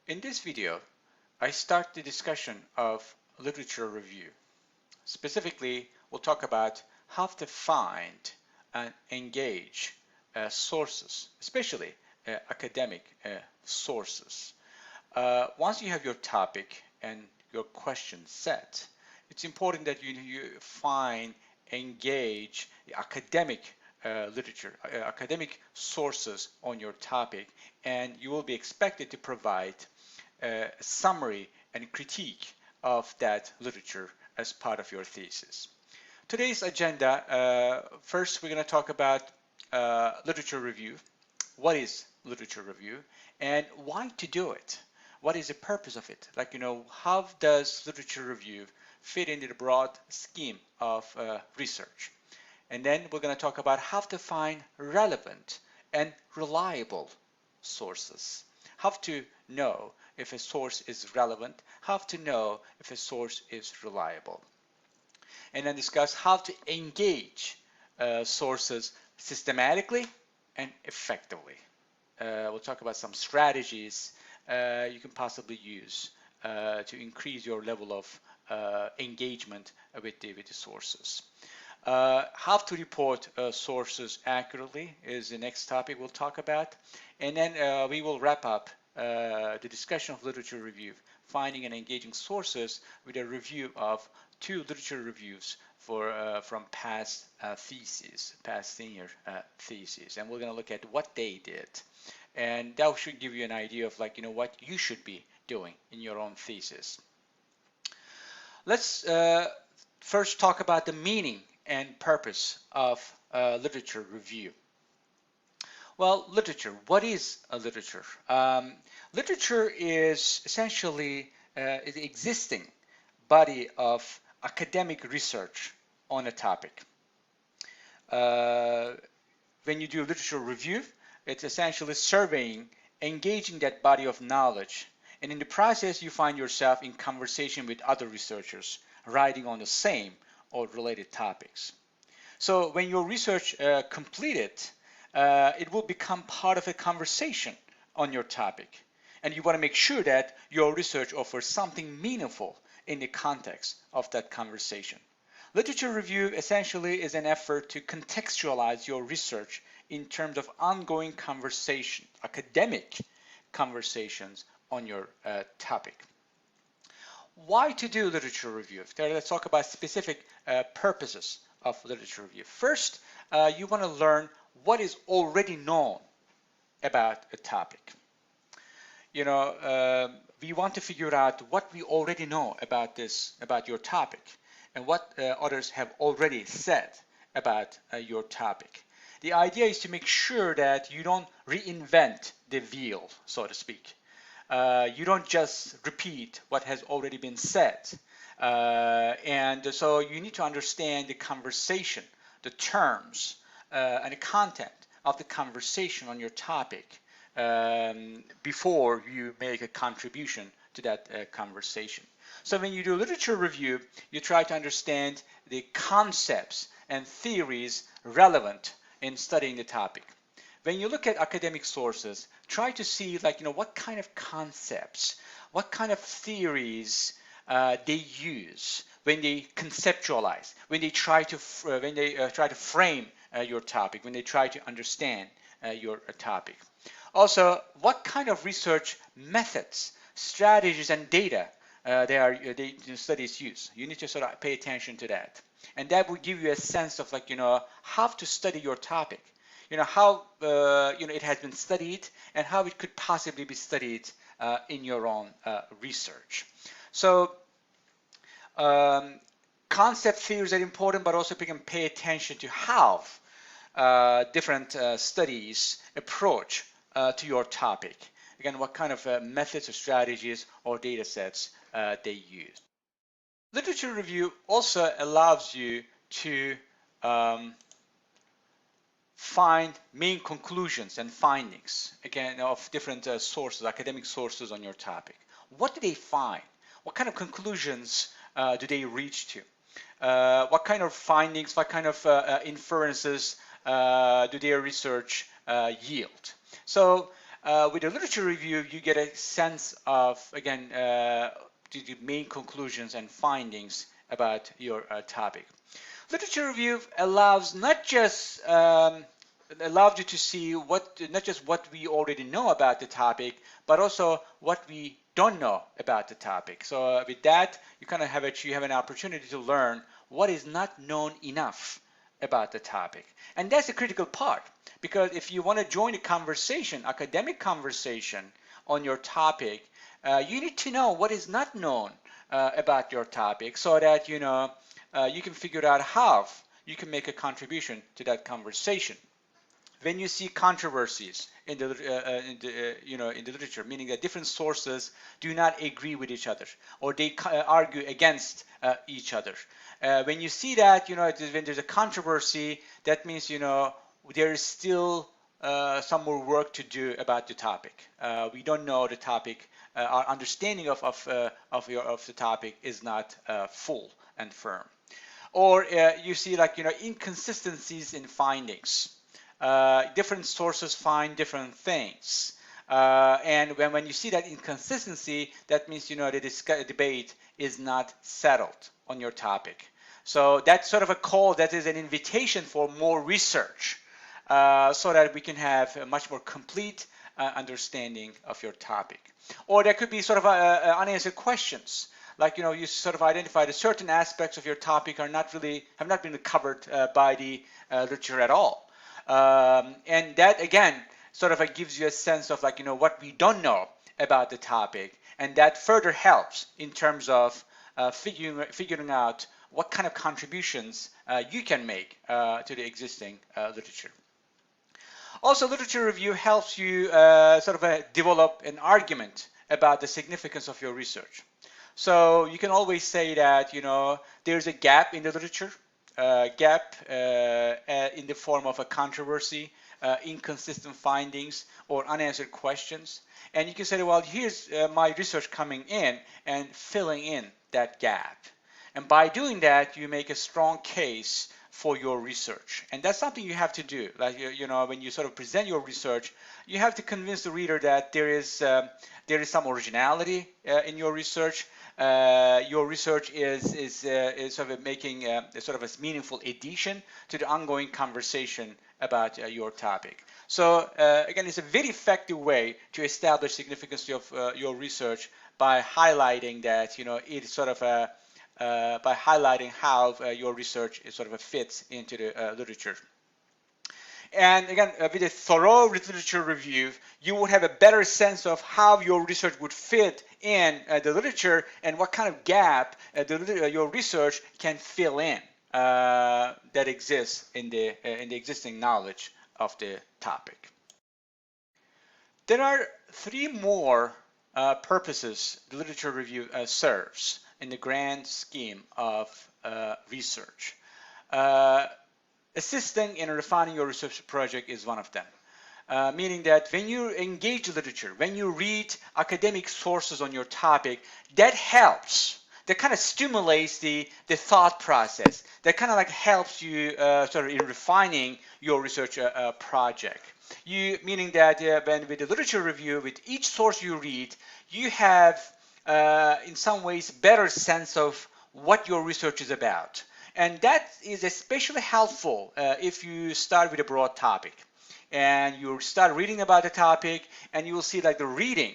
In this video, I start the discussion of literature review. Specifically, we'll talk about how to find and engage sources, especially academic sources. Once you have your topic and your question set, it's important that you find, engage the academic literature, academic sources on your topic, and you will be expected to provide a summary and critique of that literature as part of your thesis. Today's agenda, first we're going to talk about literature review. What is literature review and why to do it? What is the purpose of it? How does literature review fit into the broad scheme of research? And then we're going to talk about how to find relevant and reliable sources. How to know if a source is relevant, how to know if a source is reliable. And then discuss how to engage sources systematically and effectively. We'll talk about some strategies you can possibly use to increase your level of engagement with the sources. How to report sources accurately is the next topic we'll talk about. And then we will wrap up the discussion of literature review, finding and engaging sources, with a review of 2 literature reviews from past theses, past senior theses. And we're going to look at what they did. And that should give you an idea of what you should be doing in your own thesis. Let's first talk about the meaning and purpose of literature review. Well, literature. What is a literature? Literature is essentially the existing body of academic research on a topic. When you do literature review, it's essentially surveying, engaging that body of knowledge, and in the process you find yourself in conversation with other researchers writing on the same or related topics. So when your research completed, it will become part of a conversation on your topic, and you want to make sure that your research offers something meaningful in the context of that conversation. Literature review essentially is an effort to contextualize your research in terms of ongoing conversation, academic conversations on your topic. Why to do literature review? Let's talk about specific purposes of literature review. First, you want to learn what is already known about a topic. We want to figure out what we already know about your topic, and what others have already said about your topic. The idea is to make sure that you don't reinvent the wheel, so to speak. You don't just repeat what has already been said. And so you need to understand the conversation, the terms, and the content of the conversation on your topic before you make a contribution to that conversation. So when you do literature review, you try to understand the concepts and theories relevant in studying the topic. When you look at academic sources, try to see what kind of concepts, what kind of theories they use when they conceptualize, when they try to frame your topic, when they try to understand your topic. Also, what kind of research methods, strategies, and data studies use. You need to sort of pay attention to that, and that will give you a sense of how to study your topic. How it has been studied and how it could possibly be studied in your own research. So concept theories are important, but also you can pay attention to how different studies approach to your topic. Again, what kind of methods or strategies or data sets they use. Literature review also allows you to find main conclusions and findings, again, of different sources, academic sources on your topic. What do they find? What kind of conclusions do they reach to? What kind of findings, what kind of inferences do their research yield? So with a literature review, you get a sense of, again, the main conclusions and findings about your topic. Literature review allows not just allows you to see not just what we already know about the topic, but also what we don't know about the topic. So with that, you kind of have an opportunity to learn what is not known enough about the topic. And that's a critical part, because if you want to join a conversation, academic conversation on your topic, you need to know what is not known about your topic, so that you can figure out how you can make a contribution to that conversation. When you see controversies in the literature, meaning that different sources do not agree with each other, or they argue against each other. When you see that, when there's a controversy, that means there is still some more work to do about the topic. We don't know the topic. Our understanding of the topic is not full and firm. Or you see inconsistencies in findings. Different sources find different things. And when you see that inconsistency, that means the debate is not settled on your topic. So that's sort of a call, that is an invitation for more research, so that we can have a much more complete understanding of your topic. Or there could be sort of unanswered questions. Like you sort of identify that certain aspects of your topic have not been covered by the literature at all. And that again sort of gives you a sense of what we don't know about the topic, and that further helps in terms of figuring out what kind of contributions you can make to the existing literature. Also, literature review helps you develop an argument about the significance of your research. So you can always say that there's a gap in the literature, gap in the form of a controversy, inconsistent findings, or unanswered questions. And you can say, well, here's my research coming in and filling in that gap. And by doing that, you make a strong case for your research. And that's something you have to do. Like, when you sort of present your research, you have to convince the reader that there is some originality in your research. Your research is sort of making sort of a meaningful addition to the ongoing conversation about your topic. So again, it's a very effective way to establish significance of your research by highlighting that it's sort of by highlighting how your research is sort of fits into the literature. And again, with a thorough literature review, you would have a better sense of how your research would fit in the literature, and what kind of gap your research can fill in that exists in the existing knowledge of the topic. There are three more purposes the literature review serves in the grand scheme of research. Assisting in refining your research project is one of them. Meaning that when you engage the literature, when you read academic sources on your topic, that helps. That kind of stimulates the thought process. That kind of helps you sort of in refining your research project. Meaning that when with the literature review, with each source you read, you have in some ways better sense of what your research is about. And that is especially helpful if you start with a broad topic and you start reading about the topic, and you will see the reading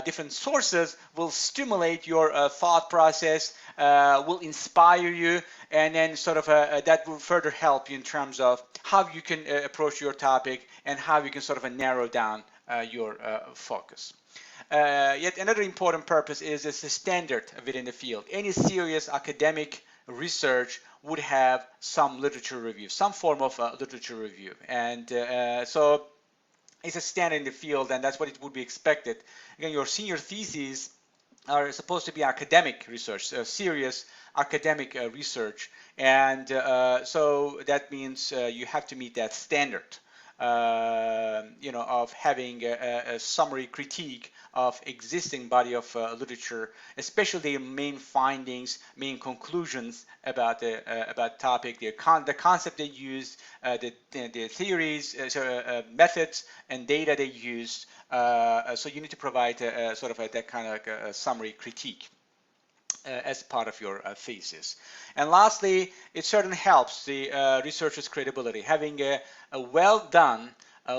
different sources will stimulate your thought process, will inspire you, and then sort of that will further help you in terms of how you can approach your topic and how you can sort of narrow down your focus. Yet another important purpose is a standard within the field. Any serious academic research would have some literature review, some form of literature review. And so it's a standard in the field, and that's what it would be expected. Again, your senior theses are supposed to be academic research, serious academic research. And so that means you have to meet that standard of having a summary critique of existing body of literature, especially their main findings, main conclusions about the topic, the concept they used, the theories, methods, and data they used. So you need to provide sort of that kind of a summary critique as part of your thesis. And lastly, it certainly helps the researcher's credibility. Having a well-done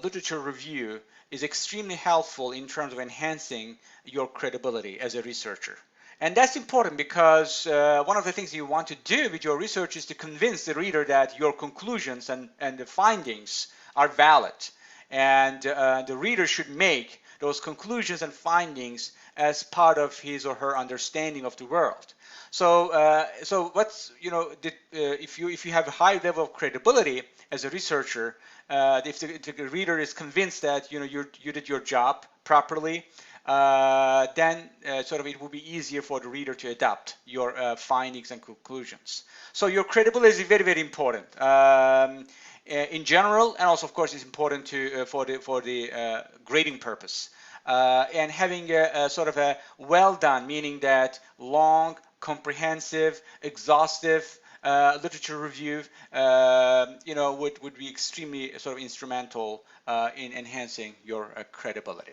literature review is extremely helpful in terms of enhancing your credibility as a researcher. And that's important because one of the things you want to do with your research is to convince the reader that your conclusions and the findings are valid. And the reader should make those conclusions and findings as part of his or her understanding of the world. So what's if you have a high level of credibility as a researcher, if the reader is convinced that you did your job properly, then sort of it will be easier for the reader to adapt your findings and conclusions. So your credibility is very, very important. In general, and also of course it's important to for the grading purpose. And having a sort of a well done, meaning that long, comprehensive, exhaustive literature review, would be extremely sort of instrumental in enhancing your credibility.